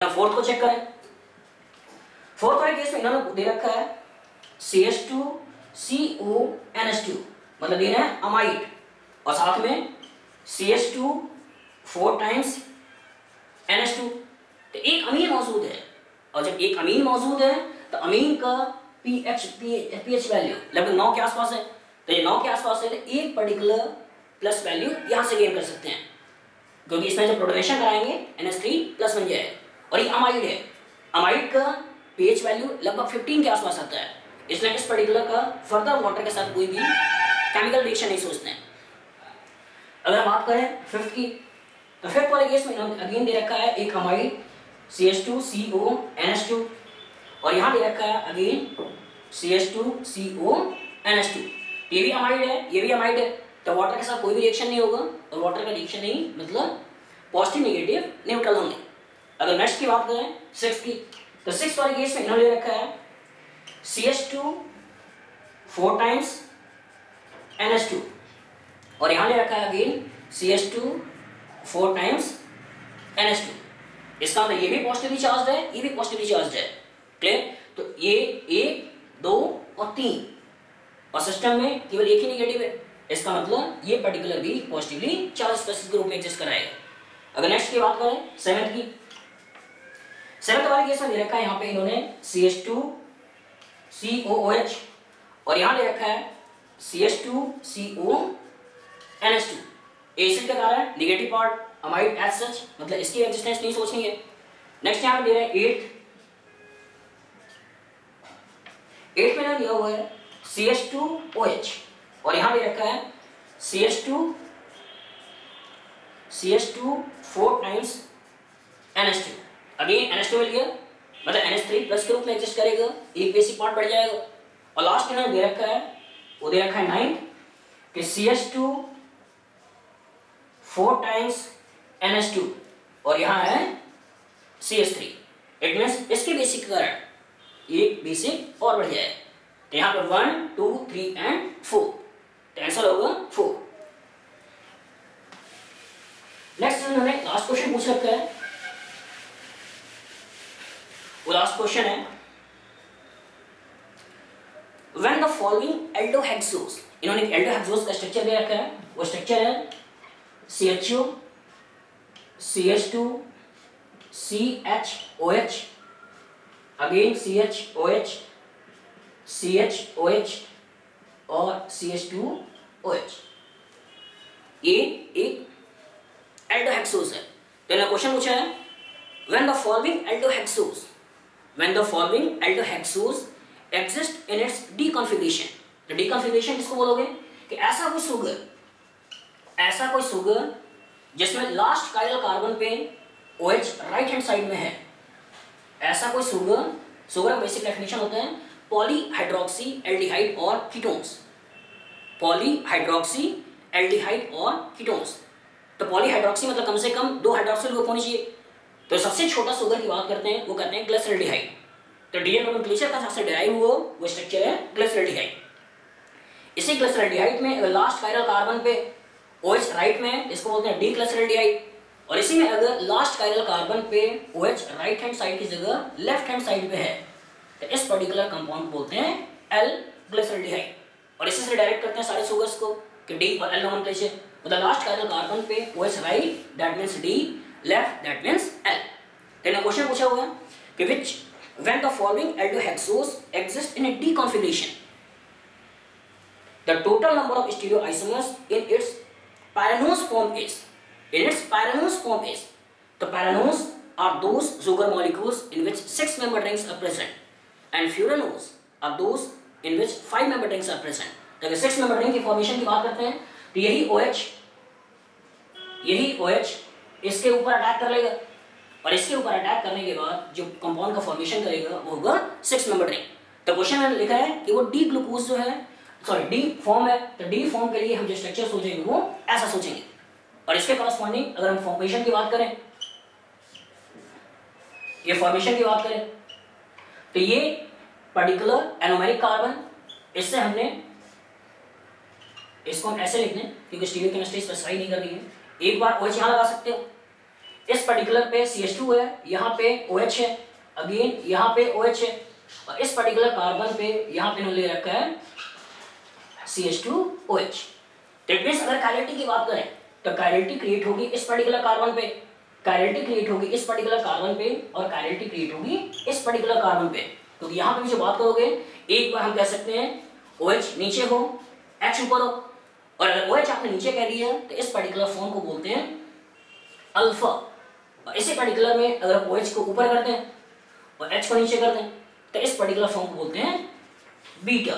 Fourth को check करें। Fourth वाले केस में इन्होंने दे रखा है CH2CONH2 मतलब दे रहा है अमाइड और साथ में CH2 4 टाइम्स NH2। तो एक अमीन मौजूद है और जब एक अमीन मौजूद है तो अमीन का pH वैल्यू लगभग 9 के आसपास है। तो ये 9 के आसपास है तो एक पर्टिकुलर प्लस वैल्यू यहां से गेन कर सकते हैं क्योंकि इसमें जब प्रोटोनेशन कराएंगे NH3 प्लस बन जाएगा। और ये अमाइड है, अमाइड का pH वैल्यू लगभग 15 के आसपास आता है, इसलिए इस पर्टिकुलर का फर्दर वाटर के साथ कोई भी केमिकल रिएक्शन नहीं सोचते हैं। अगर हम बात करें फिफ्थ की तो फिफ्थ वाले केस में इन्होंने अगेन दे रखा है एक अमाइड CH2CONH2 और यहाँ दे रखा है अगेन CH2CONH2। ये भी अमाइड है, ये भी अमाइड है, तो वाटर के साथ कोई भी रिएक्शन नहीं होगा और वाटर का रिएक्शन नहीं मतलब पॉजिटिव नेगेटिव न्यूट्रल होंगे। अगर नेक्स्ट की बात करें सिक्स की तो सिक्स वाले केस में इन्होंने ले रखा है CH2 4 टाइम्स NH2 और यहाँ ले रखा है अगेन CH2 4 टाइम्स NH2। इसका मतलब ये भी पॉजिटिवली चार्ज है, ये भी पॉजिटिवली चार्ज है। क्लियर? तो ये 1 2 और 3 और सिस्टम में केवल एक ही नेगेटिव है, इसका मतलब ये पर्टिकुलर भी पॉजिटिवली चार्ज स्पेसिस के रूप में एग्जिस्ट कराएगा। अगर नेक्स्ट की बात करें सेवेंथ की, सेवेंथ वाले केस में दे रखा है यहाँ पे इन्होंने CH2COOH और यहाँ दे रखा है CH2CONH2। एसिड के कारण negative part amide as such मतलब इसकी एग्जिस्टेंस नहीं सोचनी है। नेक्स्ट यहाँ पे दे रहे हैं एट में दिया हुआ है CH2OH और यहाँ दे रखा है CH2 4 times NH2। Again NH2 मिल गया मतलब NH3 प्लस के रूप में एग्जिस्ट करेगा, एक बेसिक पार्ट बढ़ जाएगा। और लास्ट इन्होंने दे रखा है वो दे रखा है 9 कि CH2 4 टाइम्स NH2 और यहाँ है CH3। इट मीन्स इसके बेसिक के कारण एक बेसिक और बढ़ जाएगा। तो यहाँ पर 1 2 3 एंड 4 तो आंसर होगा 4। नेक्स्ट उन्होंने लास्ट क्वेश्चन पूछ रखा है, वो लास्ट क्वेश्चन है व्हेन द फॉलोइंग एल्डोहेक्सोस। इन्होंने एक एल्डोहेक्सोस का स्ट्रक्चर दे रखा है, वो स्ट्रक्चर है CHO CH2 CHOH again CHOH CHOH और CH2OH। ये एक एल्डोहेक्सोस है। तो इन्होंने क्वेश्चन पूछा है when the following aldohexose exist in its deconfiguration। तो deconfiguration किसको बोलोगे कि ऐसा कोई सुगर जिसमें लास्ट काइरल कार्बन पे OH राइट हैंड साइड में है, ऐसा कोई सुगर का बेसिक डेफिनेशन होता है पॉलीहाइड्रोक्सी एल्डिहाइड और कीटोन्स। पॉलीहाइड्रोक्सी एल्डिहाइड और कीटोन्स। तो पॉलीहाइड्रोक्सी मतलब कम से कम 2 हाइड्रोक्सिल ग्रुप होनी चाहिए। तो सबसे छोटा शुगर की बात करते हैं वो कहते हैं ग्लिसरॉल्डिहाइड। तो डीएनए नोमेनक्लेचर का सबसे डिराइव हुआ वो स्ट्रक्चर है ग्लिसरॉल्डिहाइड। इसी ग्लिसरॉल्डिहाइड में अगर लास्ट काइरल कार्बन पे OH राइट में है इसको बोलते हैं डीग्लिसरॉल्डिहाइड और इसी में अगर लास्ट काइरल कार्बन पे OH राइट हैंड साइड की जगह लेफ्ट हैंड साइड पे है तो इस पर्टिकुलर कंपाउंड बोलते हैं एल ग्लिसरॉल्डिहाइड। और इसी से डायरेक्ट करते हैं सारे शुगर्स को कि डी और एल नोमेनक्लेचर मतलब लास्ट काइरल कार्बन पे OH right that means D, left that means L. तो क्वेश्चन पूछा हुआ है कि which when the following aldohexose exist in a deconfiguration the total number of stereoisomers in its pyranose form is the pyranose are those sugar molecules in which 6 membered rings are present and furanose are those in which 5 membered rings are present। तो अगर 6 membered ring की formation की बात करते हैं तो यही OH इसके ऊपर अटैक कर लेगा और इसके ऊपर अटैक करने के बाद जो कंपाउंड का फॉर्मेशन करेगा वो होगा 6 membered ring। तो क्वेश्चन में लिखा है कि वो डी ग्लूकोज जो है डी फॉर्म है, तो डी फॉर्म के लिए हम जो स्ट्रक्चर सोचेंगे वो ऐसा सोचेंगे। और इसके कॉरस्पॉन्डिंग अगर हम फॉर्मेशन की बात करें तो ये पर्टिकुलर एनोमेरिक कार्बन इससे हमने इसको हम ऐसे लिखने क्योंकि स्टीरियोकेमिस्ट्री स्पेसिफाई नहीं कर रही है। एक बार OH यहाँ लगा सकते हो इस पर्टिकुलर पे CH2 है, यहाँ पे OH है, अगेन यहाँ पे OH है, और इस पर्टिकुलर कार्बन पे यहाँ पे इन्होंने ले रखा है CH2OH। दैट मींस अगर कायरलिटी की बात करें तो कायरलिटी क्रिएट होगी इस पर्टिकुलर कार्बन पे, कायरलिटी क्रिएट होगी इस पर्टिकुलर कार्बन पे, और कायरलिटी क्रिएट होगी इस पर्टिकुलर कार्बन पे। तो यहाँ पे भी जो बात करोगे, एक बार हम कह सकते हैं OH नीचे हो, H ऊपर हो, और अगर OH आपने नीचे कह दिया तो इस पर्टिकुलर फॉर्म को बोलते हैं अल्फा। और इसी पर्टिकुलर में अगर आप OH को ऊपर कर दें और H को नीचे कर दें तो इस पर्टिकुलर फॉर्म को बोलते हैं बीटा।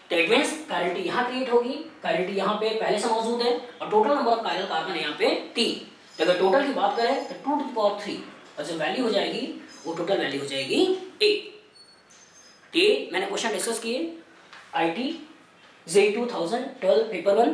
तो इट मींस कायरलिटी यहाँ क्रिएट होगी, कायरलिटी यहाँ पे पहले से मौजूद है, और total number of chiral carbon यहाँ पे 3। तो अगर टोटल की बात करें तो 2 to the power 3, और जो वैल्यू हो जाएगी वो टोटल वैल्यू हो जाएगी 8। ये मैंने क्वेश्चन डिस्कस किए IT JEE 2012 पेपर 1।